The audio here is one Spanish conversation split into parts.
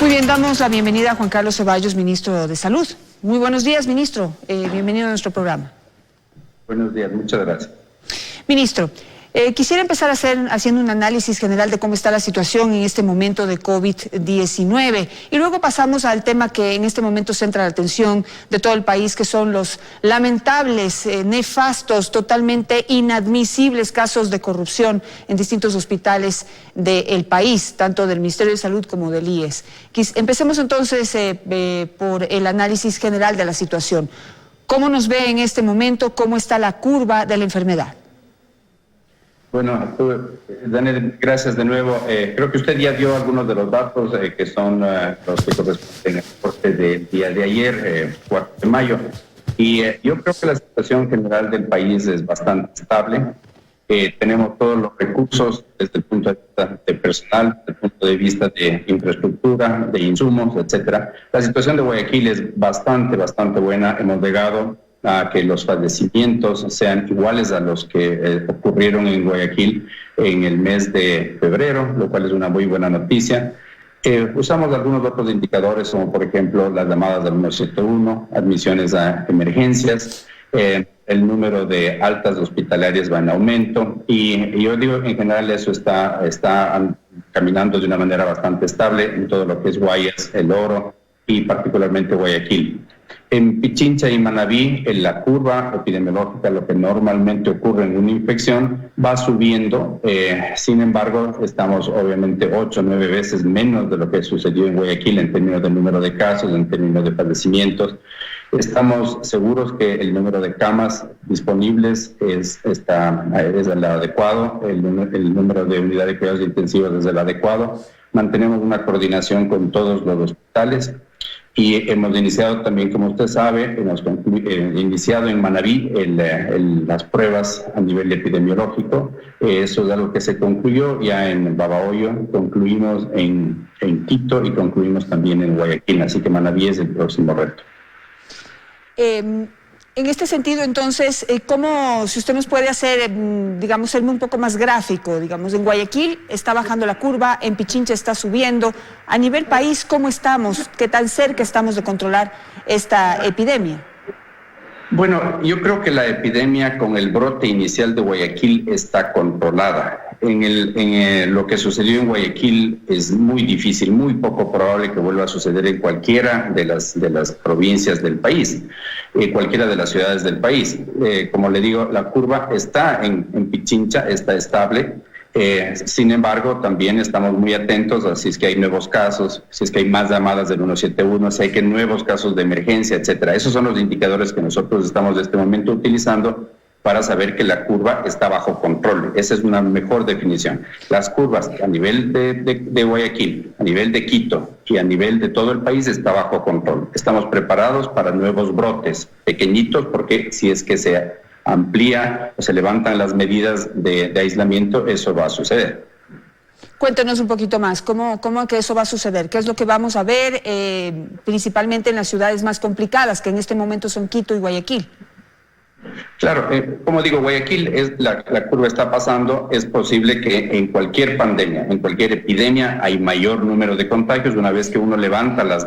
Muy bien, damos la bienvenida a Juan Carlos Ceballos, ministro de Salud. Muy buenos días, ministro. Bienvenido a nuestro programa. Buenos días, muchas gracias. Ministro, quisiera empezar haciendo un análisis general de cómo está la situación en este momento de COVID-19 y luego pasamos al tema que en este momento centra la atención de todo el país, que son los lamentables, nefastos, totalmente inadmisibles casos de corrupción en distintos hospitales del país, tanto del Ministerio de Salud como del IES. Empecemos entonces por el análisis general de la situación. ¿Cómo nos ve en este momento? ¿Cómo está la curva de la enfermedad? Bueno, Daniel, gracias de nuevo. Creo que usted ya dio algunos de los datos que son los que corresponden al reporte del día de ayer, 4 de mayo. Y yo creo que la situación general del país es bastante estable. Tenemos todos los recursos desde el punto de vista de personal, desde el punto de vista de infraestructura, de insumos, etcétera. La situación de Guayaquil es bastante buena. Hemos llegado a que los fallecimientos sean iguales a los que ocurrieron en Guayaquil en el mes de febrero, lo cual es una muy buena noticia. Usamos algunos otros indicadores, como por ejemplo las llamadas del 171, admisiones a emergencias, el número de altas hospitalarias va en aumento y yo digo en general eso está caminando de una manera bastante estable en todo lo que es Guayas, El Oro y particularmente Guayaquil. En Pichincha y Manabí, en la curva epidemiológica, lo que normalmente ocurre en una infección, va subiendo. Sin embargo, estamos obviamente 8 o 9 veces menos de lo que sucedió en Guayaquil en términos del número de casos, en términos de padecimientos. Estamos seguros que el número de camas disponibles es el adecuado, el número de unidades de cuidados intensivos es el adecuado. Mantenemos una coordinación con todos los hospitales. Y hemos iniciado también, como usted sabe, hemos iniciado en Manabí las pruebas a nivel epidemiológico. Eso es algo que se concluyó ya en Babahoyo, concluimos en Quito y concluimos también en Guayaquil. Así que Manabí es el próximo reto. En este sentido, entonces, ¿cómo, si usted nos puede hacer, digamos, serme un poco más gráfico? Digamos, en Guayaquil está bajando la curva, en Pichincha está subiendo. A nivel país, ¿cómo estamos? ¿Qué tan cerca estamos de controlar esta epidemia? Bueno, yo creo que la epidemia con el brote inicial de Guayaquil está controlada. Lo que sucedió en Guayaquil es muy difícil, muy poco probable que vuelva a suceder en cualquiera de las provincias del país, cualquiera de las ciudades del país. Como le digo, la curva está en Pichincha, está estable. Sin embargo, también estamos muy atentos a si es que hay nuevos casos, si es que hay más llamadas del 171, si hay que nuevos casos de emergencia, etcétera. Esos son los indicadores que nosotros estamos de este momento utilizando para saber que la curva está bajo control. Esa es una mejor definición. Las curvas a nivel de Guayaquil, a nivel de Quito y a nivel de todo el país está bajo control. Estamos preparados para nuevos brotes pequeñitos porque si es que se amplía o se levantan las medidas de aislamiento, eso va a suceder. Cuéntenos un poquito más, ¿cómo que eso va a suceder? ¿Qué es lo que vamos a ver principalmente en las ciudades más complicadas, que en este momento son Quito y Guayaquil? Claro, como digo, Guayaquil, la curva está pasando, es posible que en cualquier pandemia, en cualquier epidemia hay mayor número de contagios una vez que uno levanta las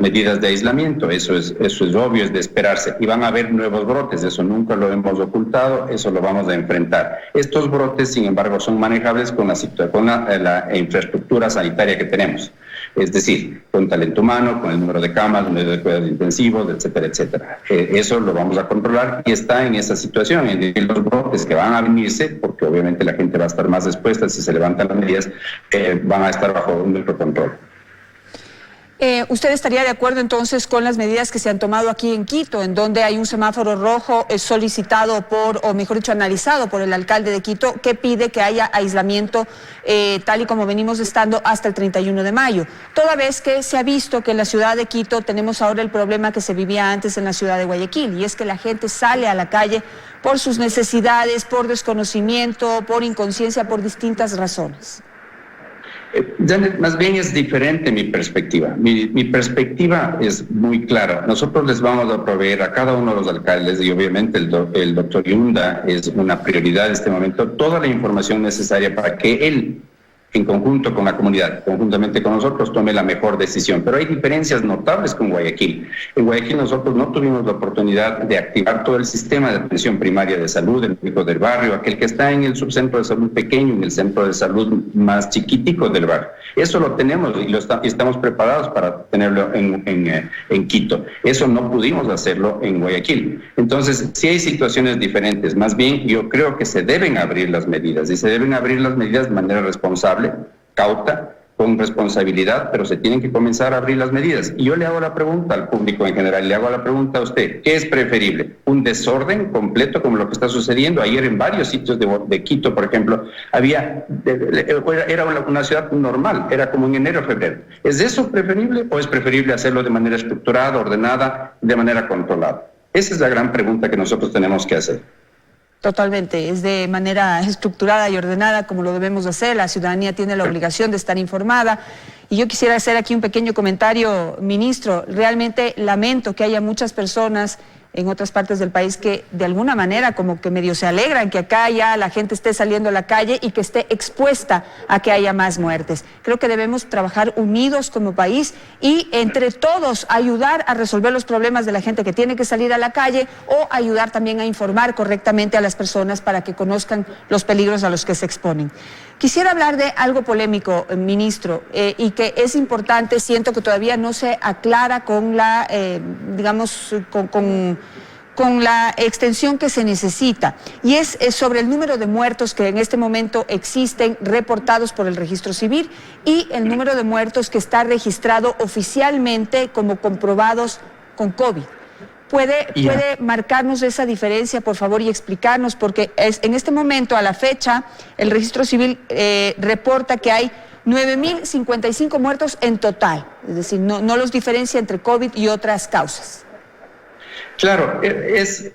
medidas de aislamiento, eso es obvio, es de esperarse, y van a haber nuevos brotes, eso nunca lo hemos ocultado, eso lo vamos a enfrentar. Estos brotes, sin embargo, son manejables con la infraestructura sanitaria que tenemos. Es decir, con talento humano, con el número de camas, número de cuidados intensivos, etcétera, etcétera. Eso lo vamos a controlar y está en esa situación, en los brotes que van a venirse, porque obviamente la gente va a estar más expuesta si se levantan las medidas, van a estar bajo nuestro control. ¿Usted estaría de acuerdo entonces con las medidas que se han tomado aquí en Quito, en donde hay un semáforo rojo solicitado o mejor dicho, analizado por el alcalde de Quito, que pide que haya aislamiento tal y como venimos estando hasta el 31 de mayo? Toda vez que se ha visto que en la ciudad de Quito tenemos ahora el problema que se vivía antes en la ciudad de Guayaquil, y es que la gente sale a la calle por sus necesidades, por desconocimiento, por inconsciencia, por distintas razones. Janet, más bien es diferente mi perspectiva. Mi perspectiva es muy clara. Nosotros les vamos a proveer a cada uno de los alcaldes, y obviamente el doctor Yunda es una prioridad en este momento, toda la información necesaria para que él en conjunto con la comunidad, conjuntamente con nosotros, tome la mejor decisión. Pero hay diferencias notables con Guayaquil. En Guayaquil nosotros no tuvimos la oportunidad de activar todo el sistema de atención primaria de salud, el médico del barrio, aquel que está en el subcentro de salud pequeño, en el centro de salud más chiquitico del barrio. Eso lo tenemos y estamos preparados para tenerlo en Quito. Eso no pudimos hacerlo en Guayaquil. Entonces, sí hay situaciones diferentes. Más bien, yo creo que se deben abrir las medidas y se deben abrir las medidas de manera responsable, cauta, con responsabilidad, pero se tienen que comenzar a abrir las medidas. Y yo le hago la pregunta al público en general, le hago la pregunta a usted, ¿qué es preferible? ¿Un desorden completo como lo que está sucediendo? Ayer en varios sitios de Quito, por ejemplo, era una ciudad normal, era como en enero o febrero. ¿Es eso preferible o es preferible hacerlo de manera estructurada, ordenada, de manera controlada? Esa es la gran pregunta que nosotros tenemos que hacer. Totalmente, es de manera estructurada y ordenada como lo debemos hacer. La ciudadanía tiene la obligación de estar informada. Y yo quisiera hacer aquí un pequeño comentario, ministro. Realmente lamento que haya muchas personas en otras partes del país que de alguna manera como que medio se alegran que acá ya la gente esté saliendo a la calle y que esté expuesta a que haya más muertes. Creo que debemos trabajar unidos como país y entre todos ayudar a resolver los problemas de la gente que tiene que salir a la calle o ayudar también a informar correctamente a las personas para que conozcan los peligros a los que se exponen. Quisiera hablar de algo polémico, ministro, y que es importante, siento que todavía no se aclara con la, con la extensión que se necesita, y es sobre el número de muertos que en este momento existen reportados por el registro civil y el número de muertos que está registrado oficialmente como comprobados con COVID. ¿Puede marcarnos esa diferencia, por favor, y explicarnos? Porque en este momento, a la fecha, el registro civil reporta que hay 9.055 muertos en total. Es decir, no los diferencia entre COVID y otras causas. Claro, es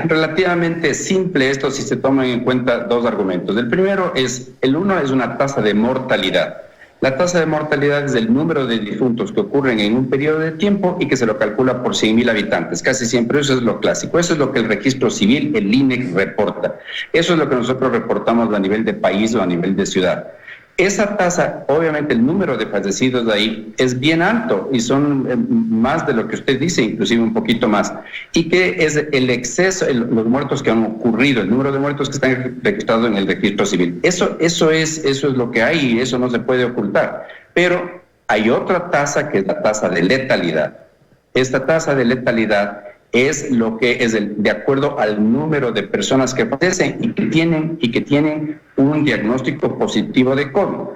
relativamente simple esto si se toman en cuenta dos argumentos. El uno es una tasa de mortalidad. La tasa de mortalidad es el número de difuntos que ocurren en un periodo de tiempo y que se lo calcula por 100.000 habitantes. Casi siempre eso es lo clásico. Eso es lo que el registro civil, el INEC, reporta. Eso es lo que nosotros reportamos a nivel de país o a nivel de ciudad. Esa tasa, obviamente el número de fallecidos de ahí es bien alto y son más de lo que usted dice, inclusive un poquito más. Y que es el exceso, los muertos que han ocurrido, el número de muertos que están registrados en el registro civil. Eso es lo que hay y eso no se puede ocultar. Pero hay otra tasa que es la tasa de letalidad. Esta tasa de letalidad es lo que es de acuerdo al número de personas que fallecen y que tienen un diagnóstico positivo de COVID.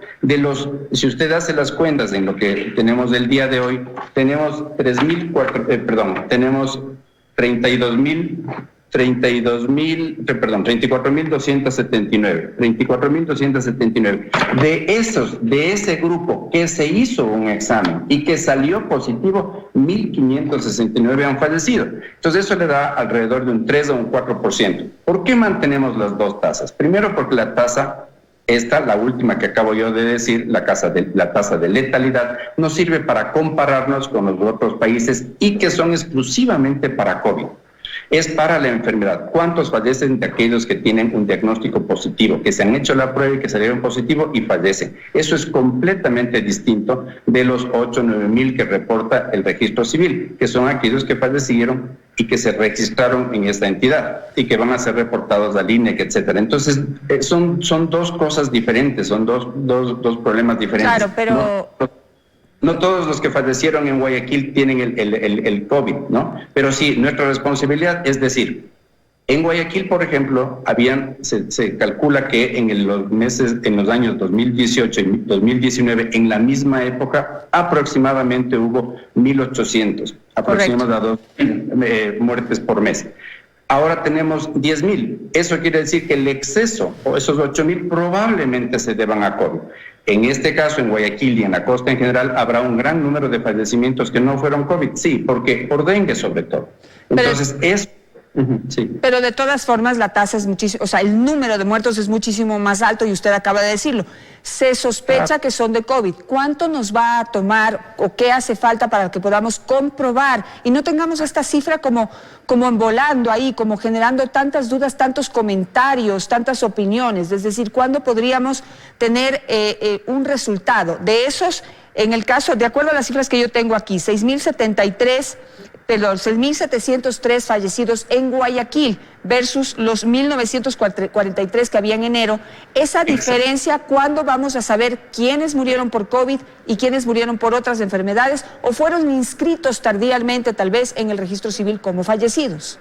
Si usted hace las cuentas en lo que tenemos del día de hoy, tenemos 34.279. De ese grupo que se hizo un examen y que salió positivo, 1.569 han fallecido. Entonces eso le da alrededor de un 3 o un 4%. ¿Por qué mantenemos las dos tasas? Primero porque la tasa, la última que acabo yo de decir, la tasa de letalidad, nos sirve para compararnos con los otros países y que son exclusivamente para COVID. Es para la enfermedad. ¿Cuántos fallecen de aquellos que tienen un diagnóstico positivo, que se han hecho la prueba y que salieron positivo y fallecen? Eso es completamente distinto de los 8 o 9 mil que reporta el registro civil, que son aquellos que fallecieron y que se registraron en esta entidad y que van a ser reportados al INEC, etcétera. Entonces, son dos cosas diferentes, son dos problemas diferentes. Claro, pero... No todos los que fallecieron en Guayaquil tienen el COVID, ¿no? Pero sí, nuestra responsabilidad es decir, en Guayaquil, por ejemplo, se calcula que en los años 2018 y 2019, en la misma época, aproximadamente hubo 1.800, aproximadamente 2 muertes por mes. Ahora tenemos 10.000. Eso quiere decir que el exceso, o esos 8.000, probablemente se deban a COVID. En este caso, en Guayaquil y en la costa en general, habrá un gran número de fallecimientos que no fueron COVID. Sí, porque por dengue sobre todo. Entonces, Sí. Pero de todas formas la tasa es muchísimo, o sea, el número de muertos es muchísimo más alto y usted acaba de decirlo. Se sospecha que son de COVID. ¿Cuánto nos va a tomar o qué hace falta para que podamos comprobar y no tengamos esta cifra como envolando ahí, como generando tantas dudas, tantos comentarios, tantas opiniones? Es decir, ¿cuándo podríamos tener un resultado de esos? En el caso, de acuerdo a las cifras que yo tengo aquí, 6.703 fallecidos en Guayaquil versus los 1.943 que había en enero. Esa diferencia, ¿cuándo vamos a saber quiénes murieron por COVID y quiénes murieron por otras enfermedades o fueron inscritos tardíamente tal vez en el registro civil como fallecidos?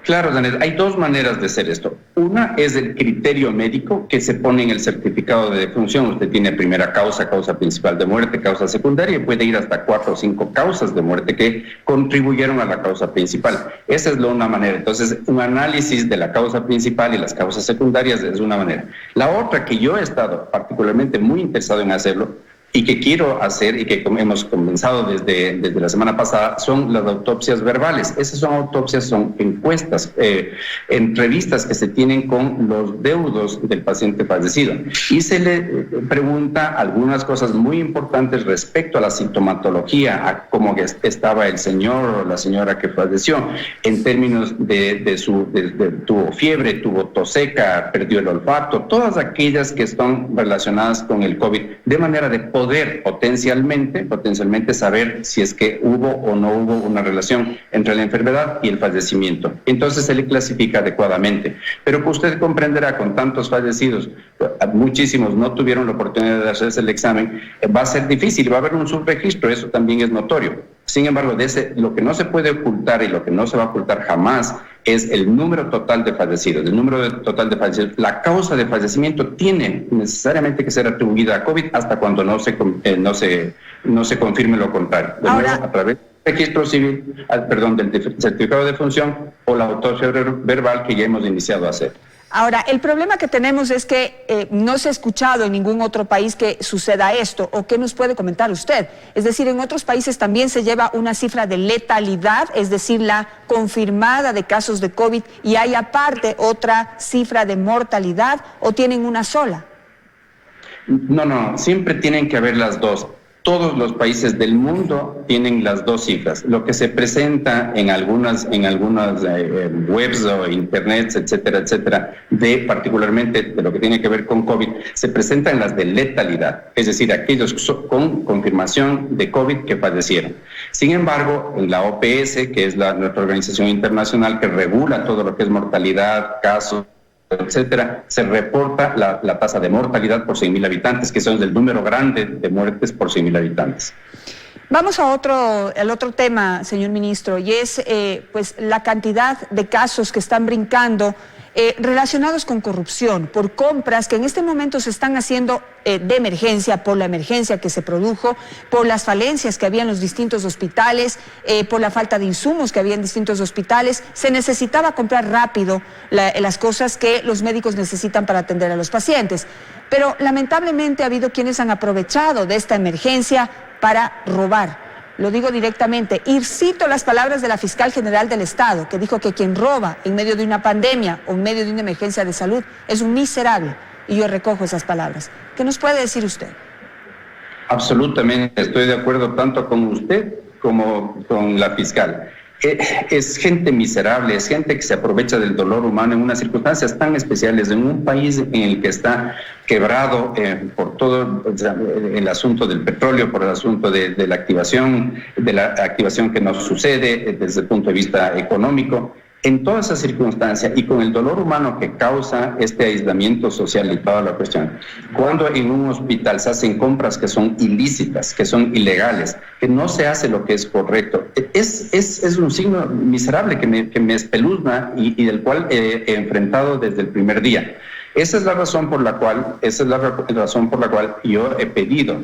Claro, Janet, hay dos maneras de hacer esto. Una es el criterio médico que se pone en el certificado de defunción. Usted tiene primera causa, causa principal de muerte, causa secundaria, y puede ir hasta 4 o 5 causas de muerte que contribuyeron a la causa principal. Esa es una manera. Entonces, un análisis de la causa principal y las causas secundarias es una manera. La otra, que yo he estado particularmente muy interesado en hacerlo, y que quiero hacer y que hemos comenzado desde la semana pasada, son las autopsias verbales. Esas son autopsias, son encuestas, entrevistas que se tienen con los deudos del paciente fallecido. Y se le pregunta algunas cosas muy importantes respecto a la sintomatología, a cómo estaba el señor o la señora que falleció, en términos tuvo fiebre, tuvo tos seca, perdió el olfato, todas aquellas que están relacionadas con el COVID, de manera de poder potencialmente saber si es que hubo o no hubo una relación entre la enfermedad y el fallecimiento. Entonces se le clasifica adecuadamente. Pero que usted comprenderá, con tantos fallecidos, muchísimos no tuvieron la oportunidad de hacerse el examen, va a ser difícil, va a haber un subregistro, eso también es notorio. Sin embargo, lo que no se puede ocultar y lo que no se va a ocultar jamás es el número total de fallecidos. El número total de fallecidos. La causa de fallecimiento tiene necesariamente que ser atribuida a COVID hasta cuando no se confirme lo contrario. De nuevo, a través del registro civil, del certificado de defunción o la autopsia verbal que ya hemos iniciado a hacer. Ahora, el problema que tenemos es que no se ha escuchado en ningún otro país que suceda esto. ¿O qué nos puede comentar usted? Es decir, en otros países también se lleva una cifra de letalidad, es decir, la confirmada de casos de COVID, y hay aparte otra cifra de mortalidad, ¿o tienen una sola? No, siempre tienen que haber las dos. Todos los países del mundo tienen las dos cifras. Lo que se presenta en algunas webs o internets, etcétera, particularmente de lo que tiene que ver con COVID, se presentan las de letalidad, es decir, aquellos con confirmación de COVID que fallecieron. Sin embargo, en la OPS, que es nuestra organización internacional que regula todo lo que es mortalidad, casos, etcétera, se reporta la tasa de mortalidad por 100.000 habitantes, que son el número grande de muertes por 100.000 habitantes. Vamos al otro tema, señor ministro, y es pues la cantidad de casos que están brincando relacionados con corrupción, por compras que en este momento se están haciendo de emergencia, por la emergencia que se produjo, por las falencias que había en los distintos hospitales, por la falta de insumos que había en distintos hospitales. Se necesitaba comprar rápido las cosas que los médicos necesitan para atender a los pacientes. Pero lamentablemente ha habido quienes han aprovechado de esta emergencia para robar. Lo digo directamente, y cito las palabras de la fiscal general del Estado, que dijo que quien roba en medio de una pandemia o en medio de una emergencia de salud es un miserable, y yo recojo esas palabras. ¿Qué nos puede decir usted? Absolutamente, estoy de acuerdo tanto con usted como con la fiscal. Es gente miserable, es gente que se aprovecha del dolor humano en unas circunstancias tan especiales, en un país en el que está quebrado por todo el asunto del petróleo, por el asunto de la activación que nos sucede desde el punto de vista económico. En toda esa circunstancia y con el dolor humano que causa este aislamiento social y toda la cuestión, cuando en un hospital se hacen compras que son ilícitas, que son ilegales, que no se hace lo que es correcto, es un signo miserable que me espeluzna y del cual he enfrentado desde el primer día. Esa es la razón por la cual yo he pedido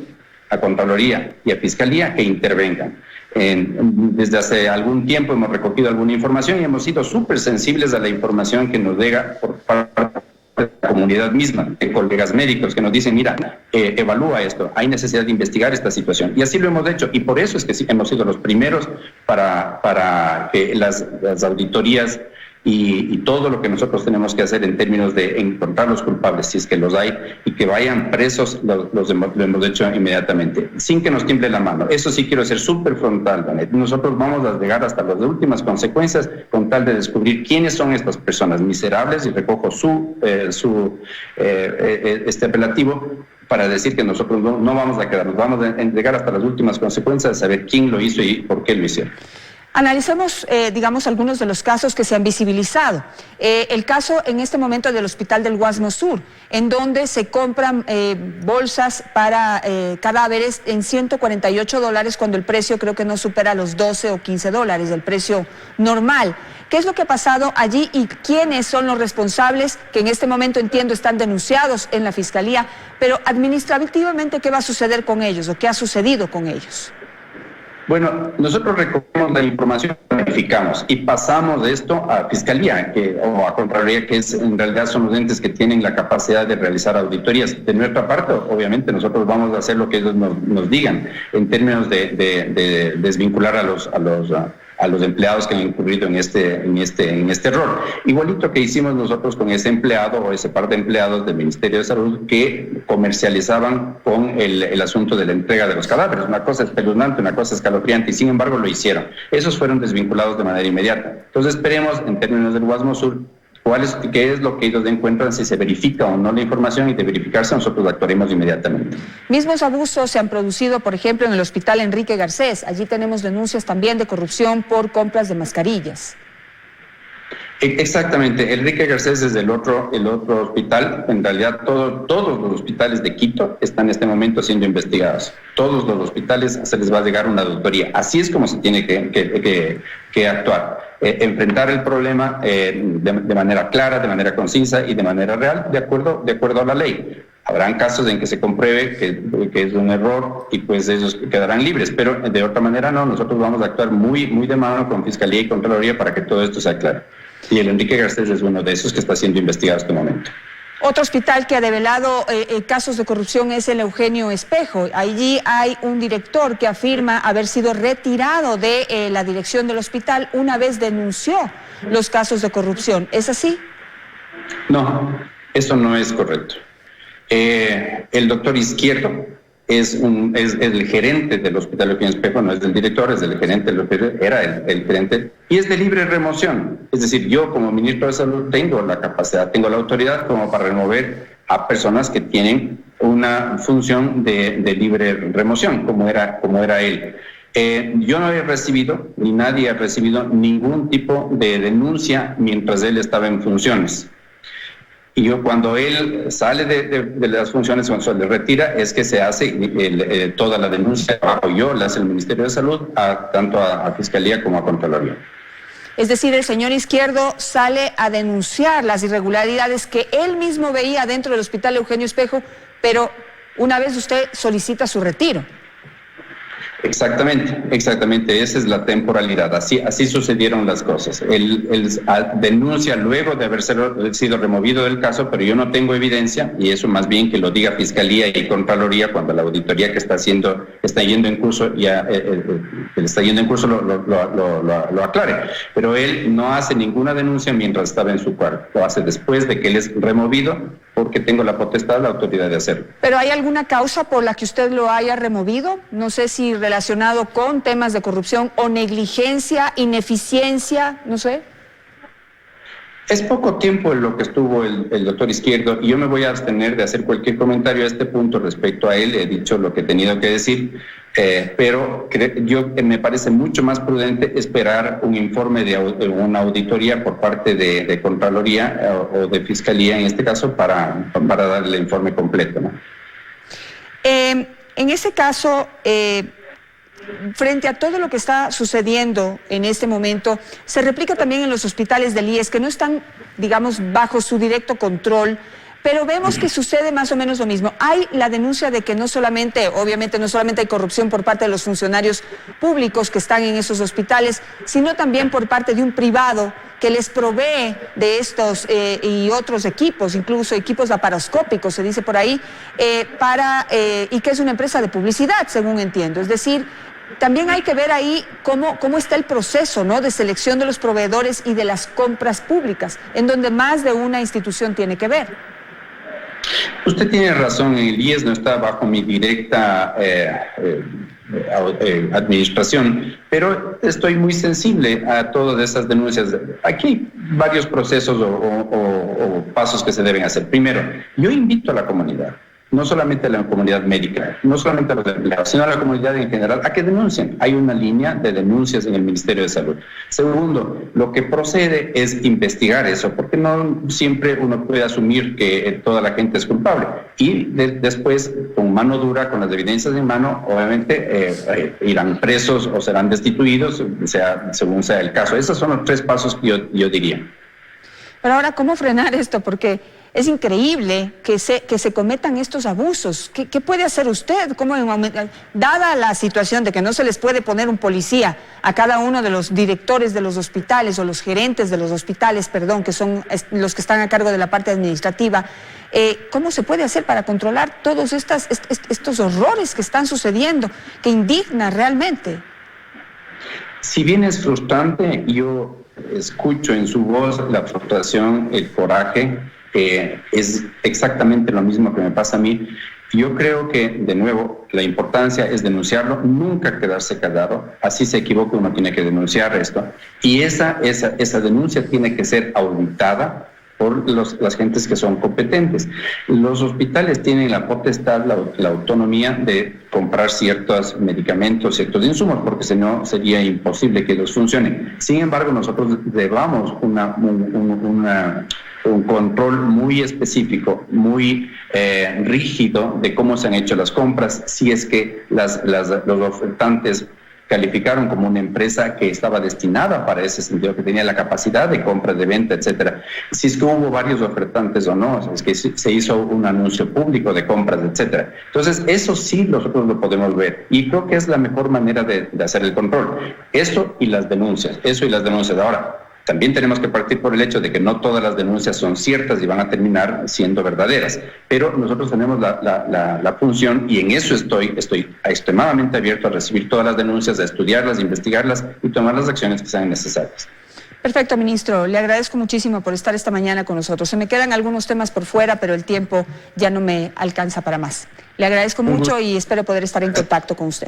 a Contraloría y a Fiscalía que intervengan. Desde hace algún tiempo hemos recogido alguna información y hemos sido súper sensibles a la información que nos llega por parte de la comunidad misma, de colegas médicos que nos dicen, mira, evalúa esto, hay necesidad de investigar esta situación. Y así lo hemos hecho, y por eso es que sí, hemos sido los primeros para que las auditorías y todo lo que nosotros tenemos que hacer en términos de encontrar los culpables, si es que los hay, y que vayan presos, lo hemos hecho inmediatamente, sin que nos tiemble la mano. Eso sí quiero ser súper frontal, Danet. Nosotros vamos a llegar hasta las últimas consecuencias con tal de descubrir quiénes son estas personas miserables, y recojo este apelativo para decir que nosotros no vamos a quedarnos, vamos a llegar hasta las últimas consecuencias de saber quién lo hizo y por qué lo hicieron. Analicemos, digamos, algunos de los casos que se han visibilizado. El caso en este momento del Hospital del Guasmo Sur, en donde se compran bolsas para cadáveres en $148 cuando el precio creo que no supera los $12 o $15, el precio normal. ¿Qué es lo que ha pasado allí y quiénes son los responsables que en este momento entiendo están denunciados en la Fiscalía? Pero administrativamente, ¿qué va a suceder con ellos o qué ha sucedido con ellos? Bueno, nosotros recogemos la información, verificamos y pasamos de esto a Fiscalía o a Contraloría, que en realidad son los entes que tienen la capacidad de realizar auditorías. De nuestra parte, obviamente, nosotros vamos a hacer lo que ellos nos digan en términos de desvincular a los empleados que han incurrido en este error. Igualito que hicimos nosotros con ese empleado o ese par de empleados del Ministerio de Salud que comercializaban con el asunto de la entrega de los cadáveres. Una cosa espeluznante, una cosa escalofriante, y sin embargo lo hicieron. Esos fueron desvinculados de manera inmediata. Entonces esperemos, en términos del Guasmo Sur, qué es lo que ellos encuentran, si se verifica o no la información, y de verificarse nosotros actuaremos inmediatamente. Mismos abusos se han producido, por ejemplo, en el Hospital Enrique Garcés. Allí tenemos denuncias también de corrupción por compras de mascarillas. Exactamente, Enrique Garcés es el otro hospital. En realidad todos los hospitales de Quito están en este momento siendo investigados. Todos los hospitales se les va a llegar una auditoría. Así es como se tiene que actuar. Enfrentar el problema de manera clara, de manera concisa y de manera real, de acuerdo a la ley. Habrán casos en que se compruebe que es un error y pues ellos quedarán libres, pero de otra manera no. Nosotros vamos a actuar muy de mano con Fiscalía y Contraloría para que todo esto sea claro. Y el Enrique Garcés es uno de esos que está siendo investigado en este momento. Otro hospital que ha develado casos de corrupción es el Eugenio Espejo. Allí hay un director que afirma haber sido retirado de la dirección del hospital una vez denunció los casos de corrupción. ¿Es así? No, eso no es correcto. El doctor Izquierdo es el gerente del Hospital Eugenio Espejo, no es del director, es del gerente del hospital, era el gerente, y es de libre remoción. Es decir, yo como ministro de Salud tengo la capacidad, tengo la autoridad como para remover a personas que tienen una función de libre remoción, como era él. Yo no he recibido, ni nadie ha recibido ningún tipo de denuncia mientras él estaba en funciones. Y yo, cuando él sale de las funciones, cuando se le retira, es que se hace toda la denuncia, yo la hace el Ministerio de Salud, tanto a Fiscalía como a Contraloría. Es decir, el señor Izquierdo sale a denunciar las irregularidades que él mismo veía dentro del Hospital Eugenio Espejo, pero una vez usted solicita su retiro. Exactamente, esa es la temporalidad, así sucedieron las cosas. Él denuncia luego de haber sido removido del caso, pero yo no tengo evidencia, y eso más bien que lo diga Fiscalía y Contraloría cuando la auditoría que está yendo en curso lo aclare. Pero él no hace ninguna denuncia mientras estaba en su cargo, lo hace después de que él es removido, porque tengo la potestad, la autoridad de hacerlo. ¿Pero hay alguna causa por la que usted lo haya removido? No sé si relacionado con temas de corrupción o negligencia, ineficiencia, no sé. Es poco tiempo en lo que estuvo el doctor Izquierdo, y yo me voy a abstener de hacer cualquier comentario a este punto respecto a él. He dicho lo que he tenido que decir, pero me parece mucho más prudente esperar un informe de una auditoría por parte de Contraloría o de Fiscalía, en este caso, para darle el informe completo, ¿no? En ese caso, frente a todo lo que está sucediendo en este momento, se replica también en los hospitales del IES, que no están, digamos, bajo su directo control, pero vemos que sucede más o menos lo mismo. Hay la denuncia de que obviamente no solamente hay corrupción por parte de los funcionarios públicos que están en esos hospitales, sino también por parte de un privado que les provee de estos y otros equipos, incluso equipos laparoscópicos, se dice por ahí, y que es una empresa de publicidad, según entiendo. Es decir, También hay que ver ahí cómo está el proceso, ¿no?, de selección de los proveedores y de las compras públicas, en donde más de una institución tiene que ver. Usted tiene razón, el IES no está bajo mi directa administración, pero estoy muy sensible a todas esas denuncias. Aquí hay varios procesos o pasos que se deben hacer. Primero, yo invito a la comunidad, no solamente a la comunidad médica, no solamente a los empleados, sino a la comunidad en general, a que denuncien. Hay una línea de denuncias en el Ministerio de Salud. Segundo, lo que procede es investigar eso, porque no siempre uno puede asumir que toda la gente es culpable. Y después, con mano dura, con las evidencias en mano, obviamente irán presos o serán destituidos, según sea el caso. Esos son los tres pasos que yo diría. Pero ahora, ¿cómo frenar esto? Porque es increíble que se cometan estos abusos. ¿Qué puede hacer usted? Dada la situación de que no se les puede poner un policía a cada uno de los directores de los hospitales o los gerentes de los hospitales, perdón, que son los que están a cargo de la parte administrativa, ¿cómo se puede hacer para controlar todos estos horrores que están sucediendo, que indigna realmente? Si bien es frustrante, yo escucho en su voz la frustración, el coraje, es exactamente lo mismo que me pasa a mí. Yo creo que, de nuevo, la importancia es denunciarlo, nunca quedarse callado. Así se equivoca, uno tiene que denunciar esto. Y esa denuncia tiene que ser auditada por las gentes que son competentes. Los hospitales tienen la potestad, la autonomía de comprar ciertos medicamentos, ciertos insumos, porque si no sería imposible que los funcionen. Sin embargo, nosotros llevamos un control muy específico, muy rígido de cómo se han hecho las compras, si es que los ofertantes calificaron como una empresa que estaba destinada para ese sentido, que tenía la capacidad de compra, de venta, etcétera. Si es que hubo varios ofertantes o no, es que se hizo un anuncio público de compras, etcétera. Entonces, eso sí nosotros lo podemos ver y creo que es la mejor manera de hacer el control. Eso y las denuncias. Ahora, también tenemos que partir por el hecho de que no todas las denuncias son ciertas y van a terminar siendo verdaderas, pero nosotros tenemos la función, y en eso estoy extremadamente abierto a recibir todas las denuncias, a estudiarlas, a investigarlas y tomar las acciones que sean necesarias. Perfecto, ministro. Le agradezco muchísimo por estar esta mañana con nosotros. Se me quedan algunos temas por fuera, pero el tiempo ya no me alcanza para más. Le agradezco mucho y espero poder estar en contacto con usted.